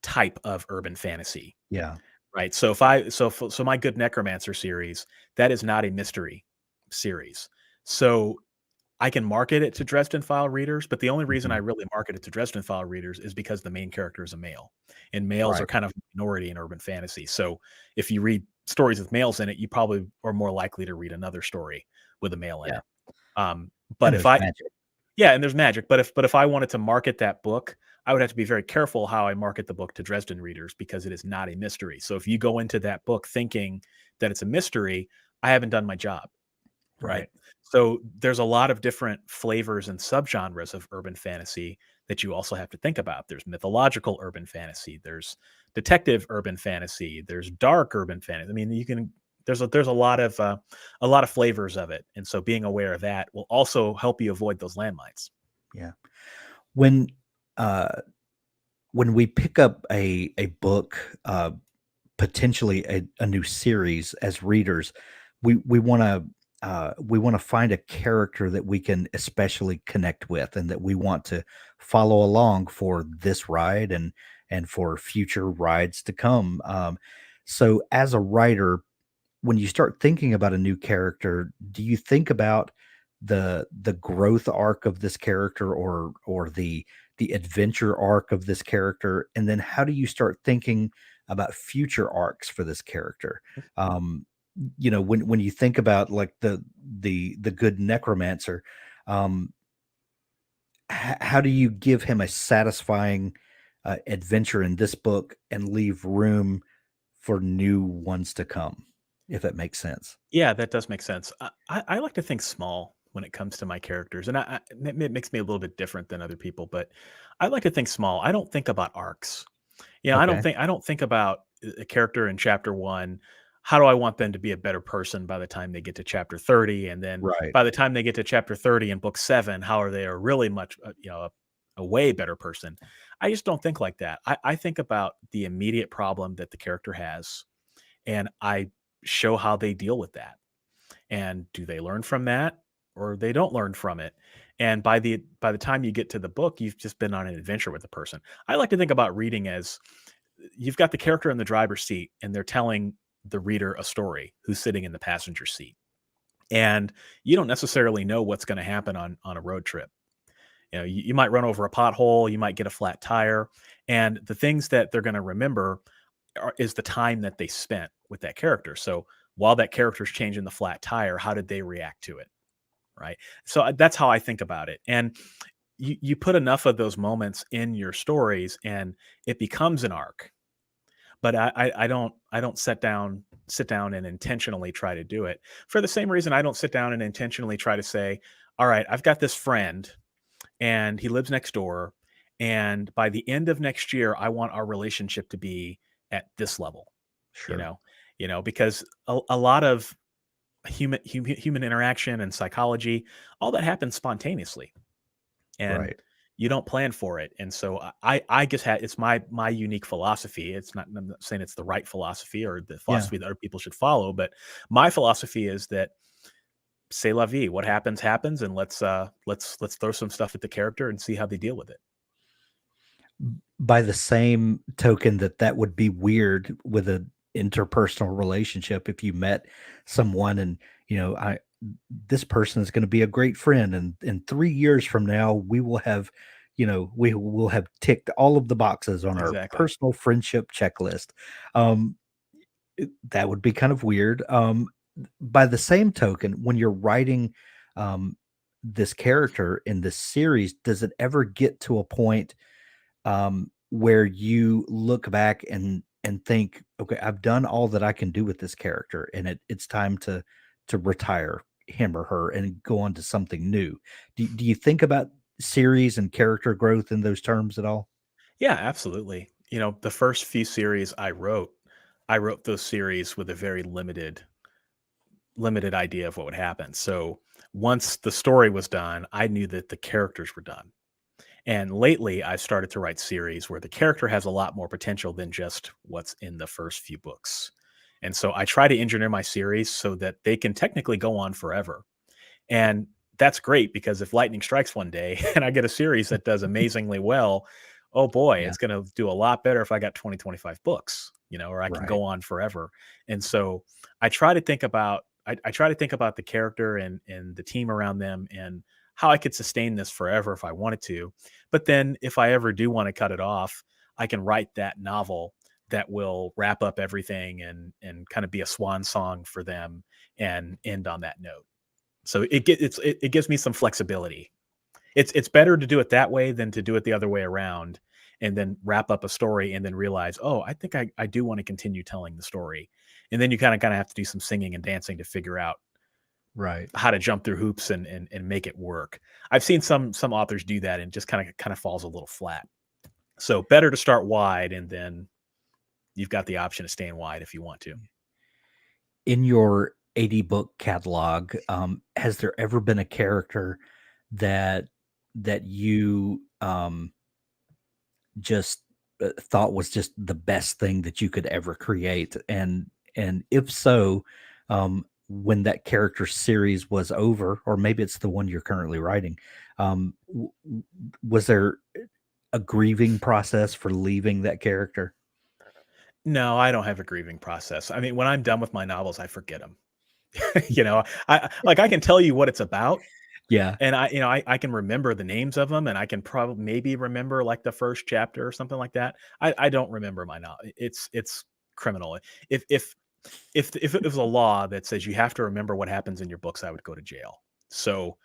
type of urban fantasy. Yeah, Right, so if I so my Good Necromancer series, that is not a mystery series. So, I can market it to Dresden File readers, but the only reason I mhm, really market it to Dresden File readers is because the main character is a male, and males are right. kind of a minority in urban fantasy. So, if you read stories with males in it, you probably are more likely to read another story with a male in Yeah, it. But and if there's I magic. Yeah, and there's magic, but if I wanted to market that book, I would have to be very careful how I market the book to Dresden readers because it is not a mystery. So if you go into that book thinking that it's a mystery, I haven't done my job, Right. right? So there's a lot of different flavors and subgenres of urban fantasy that you also have to think about. There's mythological urban fantasy, there's detective urban fantasy, there's dark urban fantasy. I mean, you can there's a lot of flavors of it, and so being aware of that will also help you avoid those landmines. Yeah. When uh when we pick up a book, potentially a new series as readers, we want to find a character that we can especially connect with and that we want to follow along for this ride and for future rides to come. So as a writer, when you start thinking about a new character, do you think about the growth arc of this character, or the adventure arc of this character? And then how do you start thinking about future arcs for this character? Um, when you think about like the good necromancer, um, how do you give him a satisfying adventure in this book and leave room for new ones to come, if that makes sense? Yeah, that does make sense. I like to think small when it comes to my characters, and it makes me a little bit different than other people, but I like to think small. I don't think about arcs. Yeah, Okay. I don't think about a character in chapter 1, how do I want them to be a better person by the time they get to chapter 30, and then Right. by the time they get to chapter 30 in book 7, how are they a really much, a way better person. I just don't think like that. I think about the immediate problem that the character has, and I show how they deal with that. And do they learn from that? or they don't learn from it. And by the time you get to the book, you've just been on an adventure with the person. I like to think about reading as you've got the character in the driver's seat and they're telling the reader a story who's sitting in the passenger seat. And you don't necessarily know what's going to happen on a road trip. You know, you might run over a pothole, you might get a flat tire, and the things that they're going to remember is the time that they spent with that character. So while that character's changing the flat tire, how did they react to it? Right. So that's how I think about it. And you put enough of those moments in your stories and it becomes an arc. But I don't sit down and intentionally try to do it. For the same reason I don't sit down and intentionally try to say, all right, I've got this friend and he lives next door. And by the end of next year, I want our relationship to be at this level, you Sure. know, because a lot of human interaction and psychology, all that happens spontaneously, and Right. you don't plan for it. And so I guess it's my unique philosophy. I'm not saying it's the right philosophy or the Yeah. philosophy that other people should follow, but my philosophy is that c'est la vie. What happens happens, and let's throw some stuff at the character and see how they deal with it. By the same token that would be weird with an interpersonal relationship if you met someone and, I this person is gonna be a great friend, and in 3 years from now, we will have, we will have ticked all of the boxes on our Exactly. personal friendship checklist. Um, that would be kind of weird. By the same token, when you're writing, um, this character in this series, does it ever get to a point where you look back and think, okay, I've done all that I can do with this character, and it's time to retire him or her and go on to something new. Do you think about series and character growth in those terms at all? Yeah, absolutely. The first few series I wrote those series with a very limited idea of what would happen. So once the story was done, I knew that the characters were done. And lately, I've started to write series where the character has a lot more potential than just what's in the first few books. And so I try to engineer my series so that they can technically go on forever. And that's great because if lightning strikes one day and I get a series that does amazingly well, oh boy, Yeah, it's going to do a lot better if I got 20, 25 books, or I can right, go on forever. And so I try to think about the character and the team around them and how I could sustain this forever if I wanted to. But then if I ever do want to cut it off, I can write that novel that will wrap up everything and kind of be a swan song for them and end on that note. So it gives me some flexibility. It's better to do it that way than to do it the other way around and then wrap up a story and then realize, "Oh, I think I do wanna continue telling the story." And then you kinda have to do some singing and dancing to figure out right. how to jump through hoops and make it work. I've seen some authors do that and just kinda falls a little flat. So better to start wide and then you've got the option of staying wide if you want to. In your 80 book catalog, has there ever been a character that you just thought was just the best thing that you could ever create? And if so, when that character series was over, or maybe it's the one you're currently writing, was there a grieving process for leaving that character? No, I don't have a grieving process. I mean, when I'm done with my novels, I forget them. I can tell you what it's about, Yeah. and I can remember the names of them, and I can probably maybe remember, like, the first chapter or something like that. I don't remember my no it's criminal. If it was a law that says you have to remember what happens in your books, I would go to jail. So,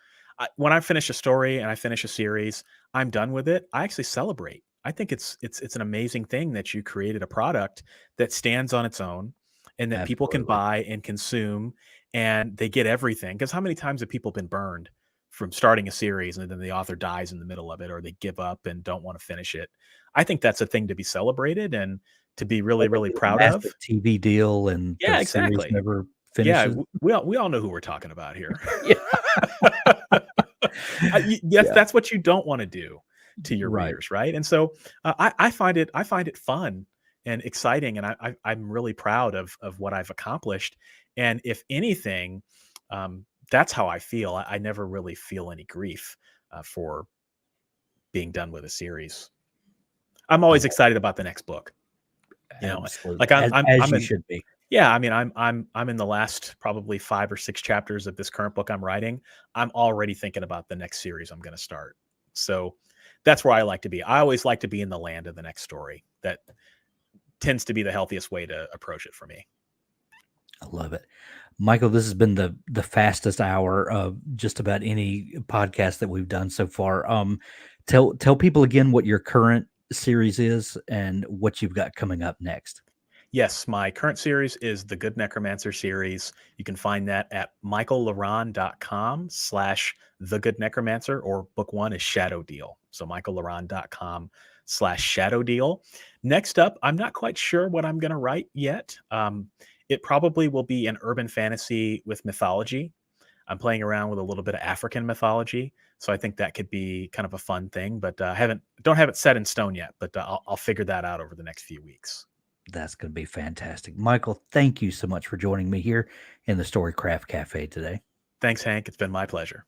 when I finish a story and I finish a series, I'm done with it. I actually celebrate. I think it's an amazing thing that you created a product that stands on its own and that people can Absolutely. buy and consume, and they get everything. Because how many times have people been burned from starting a series and then the author dies in the middle of it or they give up and don't want to finish it? I think that's a thing to be celebrated and to be really, Or they really get a proud of. massive TV deal and the Yeah, series exactly. never Yeah, finishes. we all know who we're talking about here. Yeah. Yes, Yeah. that's what you don't wanna do to your Right. readers, right? And so, I find it fun and exciting, and I'm really proud of what I've accomplished, and if anything, that's how I feel. I never really feel any grief for being done with a series. I'm I always love excited about the next book. You know, absolutely, like as I'm you in, should be. yeah, I mean, I'm in the last probably 5 or 6 chapters of this current book I'm writing. I'm already thinking about the next series I'm going to start. So that's where I like to be. I always like to be in the land of the next story. That tends to be the healthiest way to approach it for me. I love it. Michael, this has been the fastest hour of just about any podcast that we've done so far. Tell people again what your current series is and what you've got coming up next. Yes, my current series is the Good Necromancer series. You can find that at michaelleron.com/ the Good Necromancer, or book one is Shadow Deal. So michaelleron.com/ Shadow Deal. Next up, I'm not quite sure what I'm going to write yet. It probably will be an urban fantasy with mythology. I'm playing around with a little bit of African mythology, so I think that could be kind of a fun thing. But don't have it set in stone yet. But I'll figure that out over the next few weeks. That's going to be fantastic. Michael, thank you so much for joining me here in the Storycraft Cafe today. Thanks, Hank. It's been my pleasure.